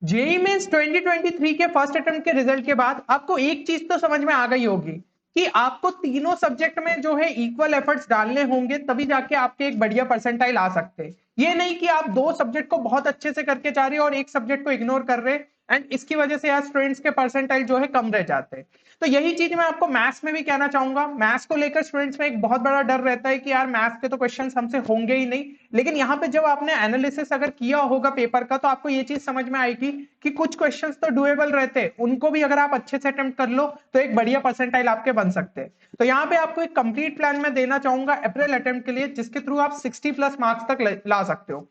JEE mains 2023 के first attempt के result के बाद आपको एक चीज तो समझ में आ गई होगी कि आपको तीनों सब्जेक्ट में जो है इक्वल एफर्ट्स डालने होंगे, तभी जाके आपके एक बढ़िया परसेंटाइल आ सकते हैं। ये नहीं कि आप दो सब्जेक्ट को बहुत अच्छे से करके जा रहे हो और एक सब्जेक्ट को इग्नोर कर रहे हैं एंड इसकी वजह से यार स्टूडेंट्स के परसेंटाइल जो है कम रह जाते हैं। तो यही चीज मैं आपको मैथ्स में भी कहना चाहूंगा। मैथ्स को लेकर स्टूडेंट्स में एक बहुत बड़ा डर रहता है कि यार मैथ्स के तो क्वेश्चंस हमसे होंगे ही नहीं, लेकिन यहाँ पे जब आपने एनालिसिस अगर किया होगा पेपर का तो आपको ये चीज समझ में आएगी कि कुछ क्वेश्चंस तो डुएबल रहते हैं, उनको भी अगर आप अच्छे से अटेम्प्ट कर लो तो एक बढ़िया परसेंटाइल आपके बन सकते हैं। तो यहाँ पे आपको एक कंप्लीट प्लान में देना चाहूंगा अप्रैल अटेम्प्ट के लिए, जिसके थ्रू आप 60+ मार्क्स तक ला सकते हो।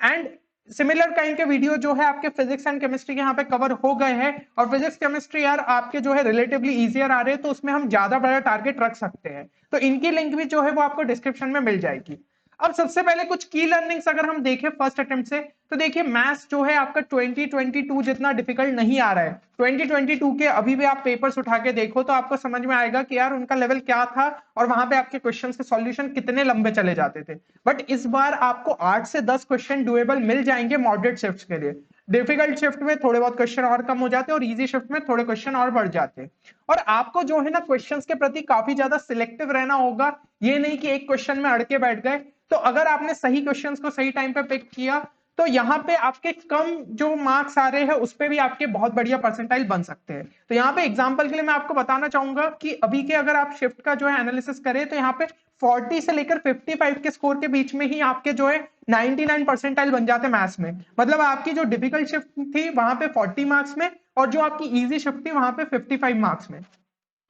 एंड सिमिलर काइंड के वीडियो जो है आपके फिजिक्स एंड केमिस्ट्री के यहाँ पे कवर हो गए हैं, और फिजिक्स केमिस्ट्री यार आपके जो है रिलेटिवली इजियर आ रहे हैं, तो उसमें हम ज्यादा बड़ा टारगेट रख सकते हैं। तो इनकी लिंक भी जो है वो आपको डिस्क्रिप्शन में मिल जाएगी। अब सबसे पहले कुछ की लर्निंग्स अगर हम देखें फर्स्ट अटेम्प्ट से, तो देखिए मैथ्स जो है आपका 2022 जितना डिफिकल्ट नहीं आ रहा है। 2022 के अभी भी आप पेपर्स उठा के देखो तो आपको समझ में आएगा कि यार उनका लेवल क्या था और वहां पे आपके क्वेश्चन के सॉल्यूशन कितने लंबे चले जाते थे। बट इस बार आपको 8 से 10 क्वेश्चन डुएबल मिल जाएंगे मॉडरेट शिफ्ट के लिए। डिफिकल्ट शिफ्ट में थोड़े बहुत क्वेश्चन और कम हो जाते हैं और इजी शिफ्ट में थोड़े क्वेश्चन और बढ़ जाते हैं। और आपको जो है ना क्वेश्चंस के प्रति काफी ज्यादा सिलेक्टिव रहना होगा। ये नहीं कि एक क्वेश्चन में अड़के बैठ गए। तो अगर आपने सही क्वेश्चंस को सही टाइम पे पिक किया तो यहाँ पे आपके कम जो मार्क्स आ रहे हैं उस पे भी आपके बहुत बढ़िया परसेंटाइल बन सकते हैं। तो यहाँ पे एग्जांपल के लिए मैं आपको बताना चाहूंगा कि अभी के अगर आप शिफ्ट का जो है एनालिसिस करें तो यहाँ पे 40 से लेकर 55 के स्कोर के बीच में ही आपके जो है 99 परसेंटाइल बन जाते हैं मैथ्स में। मतलब आपकी जो डिफिकल्ट शिफ्ट थी वहां पे 40 मार्क्स में और जो आपकी इजी शिफ्ट थी वहां पे 55 मार्क्स में।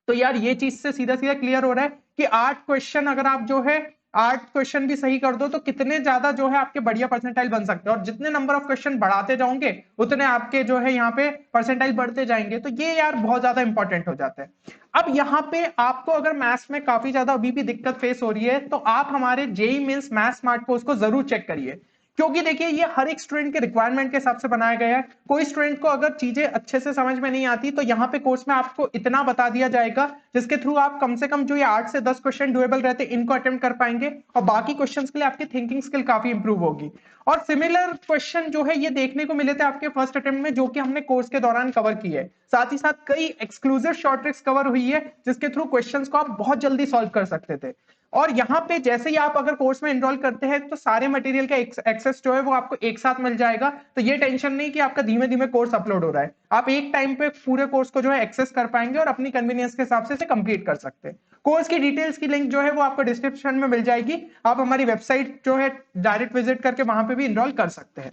तो यार ये चीज से सीधा सीधा क्लियर हो रहा है कि 8 क्वेश्चन अगर आप जो है 8 क्वेश्चन भी सही कर दो तो कितने ज्यादा जो है आपके बढ़िया परसेंटाइल बन सकते हैं, और जितने नंबर ऑफ क्वेश्चन बढ़ाते जाओगे उतने आपके जो है यहाँ पे परसेंटाइल बढ़ते जाएंगे। तो ये यार बहुत ज्यादा इंपॉर्टेंट हो जाता है। अब यहाँ पे आपको अगर मैथ्स में काफी ज्यादा अभी भी दिक्कत फेस हो रही है तो आप हमारे JEE means maths smart course को जरूर चेक करिए, क्योंकि देखिए ये हर एक स्टूडेंट के रिक्वायरमेंट के हिसाब से बनाया गया है। कोई स्टूडेंट को अगर चीजें अच्छे से समझ में नहीं आती तो यहाँ पे कोर्स में आपको इतना बता दिया जाएगा जिसके थ्रू आप कम से कम जो ये 8 से 10 क्वेश्चन डुएबल रहते हैं इनको अटेम्प्ट कर पाएंगे, और बाकी क्वेश्चंस के लिए आपकी थिंकिंग स्किल काफी इंप्रूव होगी। और सिमिलर क्वेश्चन जो है ये देखने को मिले थे आपके फर्स्ट अटेम्प्ट में, जो कि हमने कोर्स के दौरान कवर किए है। साथ ही साथ कई एक्सक्लूसिव शॉर्ट ट्रिक्स कवर हुई है जिसके थ्रू क्वेश्चंस को आप बहुत जल्दी सॉल्व कर सकते थे। और यहाँ पे जैसे ही आप अगर कोर्स में एनरोल करते हैं तो सारे मटेरियल का एक्सेस जो है वो आपको एक साथ मिल जाएगा। तो ये टेंशन नहीं कि आपका धीमे धीमे कोर्स अपलोड हो रहा है, आप एक टाइम पे पूरे कोर्स को जो है एक्सेस कर पाएंगे और अपनी कन्वीनियंस के हिसाब से कंप्लीट कर सकते हैं। कोर्स की डिटेल्स की लिंक जो है वो आपको डिस्क्रिप्शन में मिल जाएगी। आप हमारी वेबसाइट जो है डायरेक्ट विजिट करके वहां पे भी एनरोल कर सकते हैं।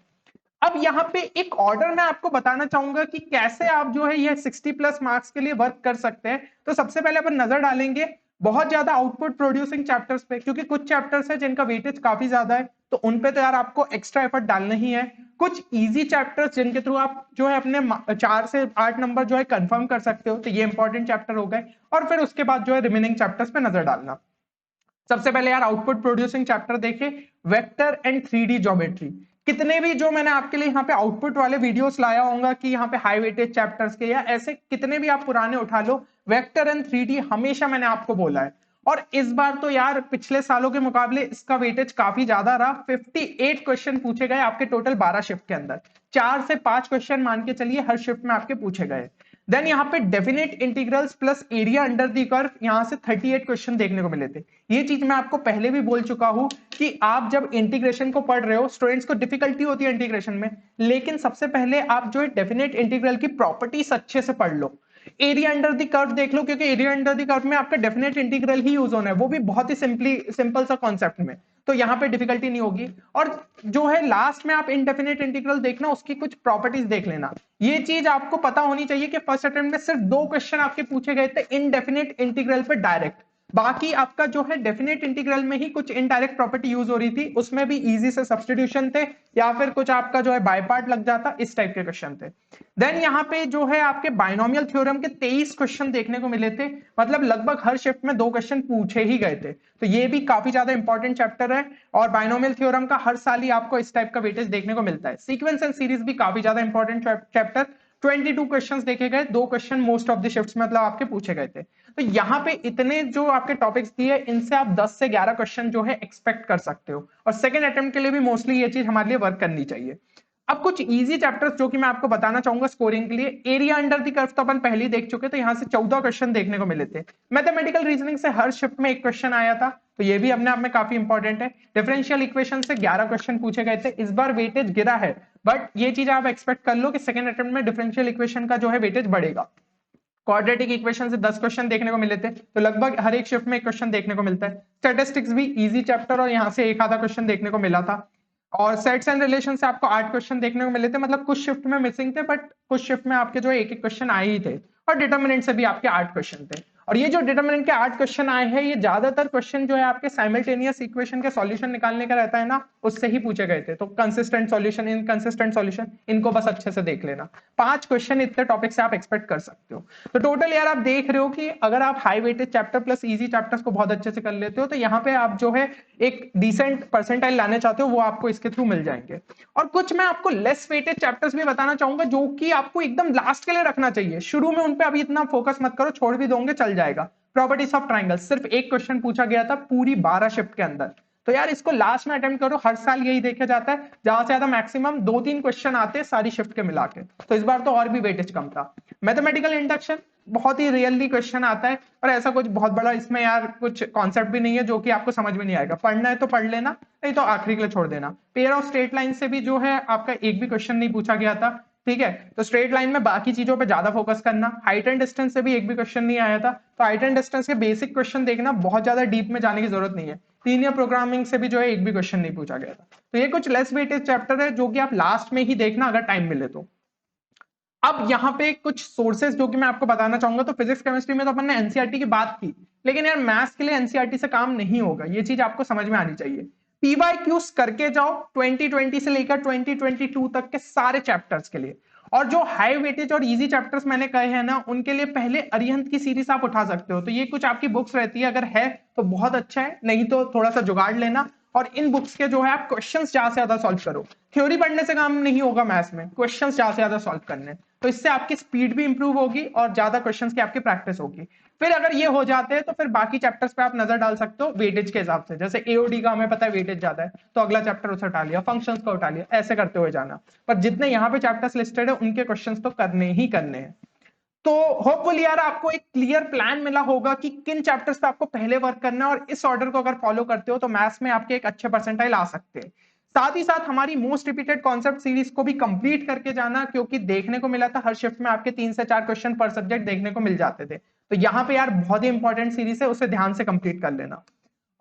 अब यहाँ पे एक ऑर्डर मैं आपको बताना चाहूंगा कि कैसे आप जो है ये 60+ मार्क्स के लिए वर्क कर सकते हैं। तो सबसे पहले अपन नजर डालेंगे बहुत ज्यादा आउटपुट प्रोड्यूसिंग चैप्टर्स पे, क्योंकि कुछ चैप्टर्स है जिनका वेटेज काफी ज्यादा है तो उनपे तो यार आपको एक्स्ट्रा एफर्ट डालना ही है। कुछ इजी चैप्टर्स जिनके थ्रू आप जो है अपने 4 से 8 नंबर जो है कंफर्म कर सकते हो, तो ये इंपॉर्टेंट चैप्टर हो गए। और फिर उसके बाद जो है रिमेनिंग चैप्टर्स पे नजर डालना। सबसे पहले यार आउटपुट प्रोड्यूसिंग चैप्टर देखे, वेक्टर एंड 3D ज्योमेट्री। कितने भी जो मैंने आपके लिए यहाँ पे आउटपुट वाले वीडियोस लाया होगा कि यहाँ पे हाई वेटेज चैप्टर्स के या ऐसे कितने भी आप पुराने उठा लो, वेक्टर एंड 3D हमेशा मैंने आपको बोला है। और इस बार तो यार पिछले सालों के मुकाबले इसका वेटेज काफी ज्यादा रहा। 58 क्वेश्चन पूछे गए आपके टोटल 12 शिफ्ट के अंदर। 4 से 5 क्वेश्चन मान के चलिए हर शिफ्ट में आपके पूछे गए। देन यहाँ पे definite integrals plus area under the curve, यहाँ से 38 क्वेश्चन देखने को मिले थे। ये चीज मैं आपको पहले भी बोल चुका हूं कि आप जब इंटीग्रेशन को पढ़ रहे हो स्टूडेंट्स को डिफिकल्टी होती है इंटीग्रेशन में, लेकिन सबसे पहले आप जो है डेफिनेट इंटीग्रल की प्रॉपर्टीज अच्छे से पढ़ लो। एरिया अंडर द कर्व देख लो, क्योंकि एरिया अंडर द कर्व में आपका डेफिनेट इंटीग्रल ही यूज होना है, वो भी बहुत ही सिंपल सा कॉन्सेप्ट में। तो यहाँ पे डिफिकल्टी नहीं होगी। और जो है लास्ट में आप इनडेफिनेट इंटीग्रल देखना, उसकी कुछ प्रॉपर्टीज देख लेना। ये चीज आपको पता होनी चाहिए कि फर्स्ट अटेम्प्ट में सिर्फ 2 क्वेश्चन आपके पूछे गए थे इनडेफिनेट इंटीग्रल पे डायरेक्ट। बाकी आपका जो है डेफिनेट इंटीग्रल में ही कुछ इनडायरेक्ट प्रॉपर्टी यूज हो रही थी, उसमें भी इजी से सब्स्टिट्यूशन थे या फिर कुछ आपका जो है बाय पार्ट लग जाता, इस टाइप के क्वेश्चन थे। देन यहाँ पे जो है आपके बाइनोमियल थ्योरम के 23 क्वेश्चन देखने को मिले थे। मतलब लगभग हर शिफ्ट में 2 क्वेश्चन पूछे ही गए थे। तो ये भी काफी ज्यादा इंपॉर्टेंट चैप्टर है और बाइनोमियल थ्योरम का हर साल ही आपको इस टाइप का वेटेज देखने को मिलता है। सीक्वेंस एंड सीरीज भी काफी ज्यादा इंपॉर्टेंट चैप्टर। 22 क्वेश्चंस देखे गए, 2 question most of the shifts में मतलब आपके पूछे गए थे। तो यहाँ पे इतने जो आपके टॉपिक्स दिए इनसे आप 10 से 11 क्वेश्चन जो है एक्सपेक्ट कर सकते हो, और सेकंड अटेम्प्ट के लिए भी मोस्टली ये चीज हमारे लिए वर्क करनी चाहिए। अब कुछ इजी चैप्टर्स जो कि मैं आपको बताना चाहूंगा स्कोरिंग के लिए। एरिया अंडर द कर्व तो अपन पहले ही देख चुके थे, यहां से 14 क्वेश्चन देखने को मिले थे। मैथमेटिकल रीजनिंग से हर शिफ्ट में एक क्वेश्चन आया था, तो ये भी अपने आप में काफी इंपॉर्टेंट है। डिफरेंशियल इक्वेशन से 11 क्वेश्चन पूछे गए थे, इस बार वेटेज गिरा है, बट ये चीज आप एक्सपेक्ट कर लो कि सेकंड अटेम्प्ट में डिफरेंशियल इक्वेशन का जो है वेटेज बढ़ेगा। क्वाड्रेटिक इक्वेशन से 10 क्वेश्चन देखने को मिले थे, तो लगभग हर एक शिफ्ट में एक क्वेश्चन देखने को मिलता है। स्टैटिस्टिक्स भी इजी चैप्टर और यहाँ से एक आधा क्वेश्चन देखने को मिला था। और सेट्स एंड रिलेशन से आपको 8 क्वेश्चन देखने को मिले थे, मतलब कुछ शिफ्ट में मिसिंग थे, बट कुछ शिफ्ट में आपके जो एक एक क्वेश्चन आए ही थे। और डिटर्मिनेंट से भी आपके 8 क्वेश्चन थे। और ये जो डिटर्मिनेंट के 8 क्वेश्चन आए हैं, ये ज्यादातर क्वेश्चन जो है आपके साइमल्टेनियस इक्वेशन के सॉल्यूशन निकालने का रहता है ना, उससे ही पूछे गए थे। तो कंसिस्टेंट सॉल्यूशन, इनकंसिस्टेंट सॉल्यूशन, इनको बस अच्छे से देख लेना। 5 क्वेश्चन इतने टॉपिक से आप एक्सपेक्ट कर सकते हो। तो टोटल यार आप देख रहे हो कि अगर आप high weightage chapter plus easy chapters को बहुत अच्छे से कर लेते हो, तो यहाँ पे आप जो है एक डिसेंट परसेंटाइल लाने चाहते हो, वो आपको इसके थ्रू मिल जाएंगे। और कुछ मैं आपको लेस वेटेड चैप्टर्स भी बताना चाहूंगा, जो कि आपको एकदम लास्ट के लिए रखना चाहिए। शुरू में उन पे अभी इतना फोकस मत करो, छोड़ भी दोगे चल जाएगा। प्रॉपर्टीज ऑफ ट्राइंगल सिर्फ एक क्वेश्चन पूछा गया था पूरी 12 शिफ्ट के अंदर, तो यार इसको लास्ट में अटेम्प्ट करो। हर साल यही देखा जाता है, ज्यादा से ज्यादा मैक्सिमम 2-3 क्वेश्चन आते हैं सारी शिफ्ट के मिला के, तो इस बार तो और भी वेटेज कम था। मैथमेटिकल इंडक्शन बहुत ही रियरली क्वेश्चन आता है, और ऐसा कुछ बहुत बड़ा इसमें यार कुछ कॉन्सेप्ट भी नहीं है जो कि आपको समझ में नहीं आएगा। पढ़ना है तो पढ़ लेना, नहीं तो आखिरी के लिए छोड़ देना। पेयर ऑफ स्ट्रेट लाइन से भी जो है आपका एक भी क्वेश्चन नहीं पूछा गया था, ठीक है। तो स्ट्रेट लाइन में बाकी चीजों पे ज्यादा फोकस करना। हाइट एंड डिस्टेंस से भी एक भी क्वेश्चन नहीं आया था, तो हाइट एंड डिस्टेंस के बेसिक क्वेश्चन देखना, बहुत ज्यादा डीप में जाने की जरूरत नहीं है। लीनियर प्रोग्रामिंग से भी जो है एक भी क्वेश्चन नहीं पूछा गया था। तो ये कुछ लेस वेटेज चैप्टर है जो कि आप लास्ट में ही देखना अगर टाइम मिले तो। अब यहाँ पे कुछ सोर्सेज जो कि मैं आपको बताना चाहूंगा। तो फिजिक्स केमिस्ट्री में तो अपन ने एनसीईआरटी की बात की, लेकिन यार मैथ्स के लिए एनसीईआरटी से काम नहीं होगा, ये चीज आपको समझ में आनी चाहिए। पीवाईक्यूज करके जाओ 2020 से लेकर 2022 तक के सारे चैप्टर्स के लिए। और जो हाई वेटेज और इजी चैप्टर्स मैंने कहे हैं ना, उनके लिए पहले अरिहंत की सीरीज आप उठा सकते हो। तो ये कुछ आपकी बुक्स रहती है, अगर है तो बहुत अच्छा है, नहीं तो थोड़ा सा जुगाड़ लेना। और इन बुक्स के जो है आप क्वेश्चंस ज्यादा से ज्यादा सॉल्व करो। थ्योरी पढ़ने से काम नहीं होगा मैथ्स में, क्वेश्चंस ज्यादा से ज्यादा सॉल्व करने। तो इससे आपकी स्पीड भी इंप्रूव होगी और ज्यादा क्वेश्चंस की आपकी प्रैक्टिस होगी। फिर अगर ये हो जाते हैं तो फिर बाकी चैप्टर्स पे आप नजर डाल सकते हो वेटेज के हिसाब से। जैसे एओडी का हमें पता है वेटेज ज्यादा है, तो अगला चैप्टर उसे उठा लिया, फंक्शंस का उठा लिया, ऐसे करते हुए जाना। पर जितने यहाँ पे चैप्टर्स लिस्टेड है उनके क्वेश्चंस तो करने ही करने हैं। तो होपफुली यार आपको एक क्लियर प्लान मिला होगा कि किन चैप्टर्स पे आपको पहले वर्क करना है, और इस ऑर्डर को अगर फॉलो करते हो तो मैथ्स में आपके एक अच्छे परसेंटाइल आ सकते हैं। साथ ही साथ हमारी मोस्ट रिपीटेड कॉन्सेप्ट सीरीज को भी कंप्लीट करके जाना, क्योंकि देखने को मिला था हर शिफ्ट में आपके 3 से 4 क्वेश्चन पर सब्जेक्ट देखने को मिल जाते थे। तो यहाँ पे यार बहुत ही इंपॉर्टेंट सीरीज है, उसे ध्यान से कंप्लीट कर लेना।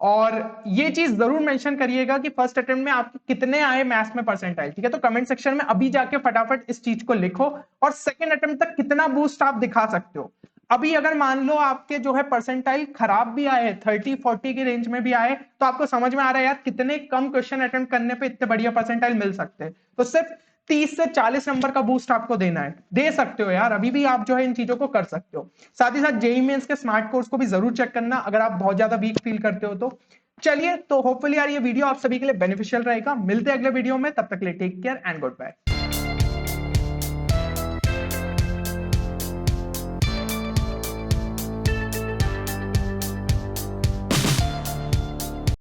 और ये चीज जरूर मेंशन करिएगा कि फर्स्ट अटेम्प्ट में आपके कितने आए मैथ्स में परसेंटाइल, ठीक है। तो कमेंट सेक्शन में अभी जाके फटाफट इस चीज को लिखो, और सेकंड अटेम्प्ट तक कितना बूस्ट आप दिखा सकते हो। अभी अगर मान लो आपके जो है परसेंटाइल खराब भी आए, 30-40 की रेंज में भी आए, तो आपको समझ में आ रहा है यार कितने कम क्वेश्चन अटेम्प्ट करने पे इतने बढ़िया परसेंटाइल मिल सकते हैं। तो सिर्फ 30 से 40 नंबर का बूस्ट आपको देना है, दे सकते हो यार, अभी भी आप जो है इन चीजों को कर सकते हो। साथ ही साथ जेईई मेंस के स्मार्ट कोर्स को भी जरूर चेक करना अगर आप बहुत ज्यादा वीक फील करते हो तो। चलिए, तो होपफुली यार ये वीडियो आप सभी के लिए बेनिफिशियल रहेगा। मिलते हैं अगले वीडियो में, तब तक के लिए take care and good bye.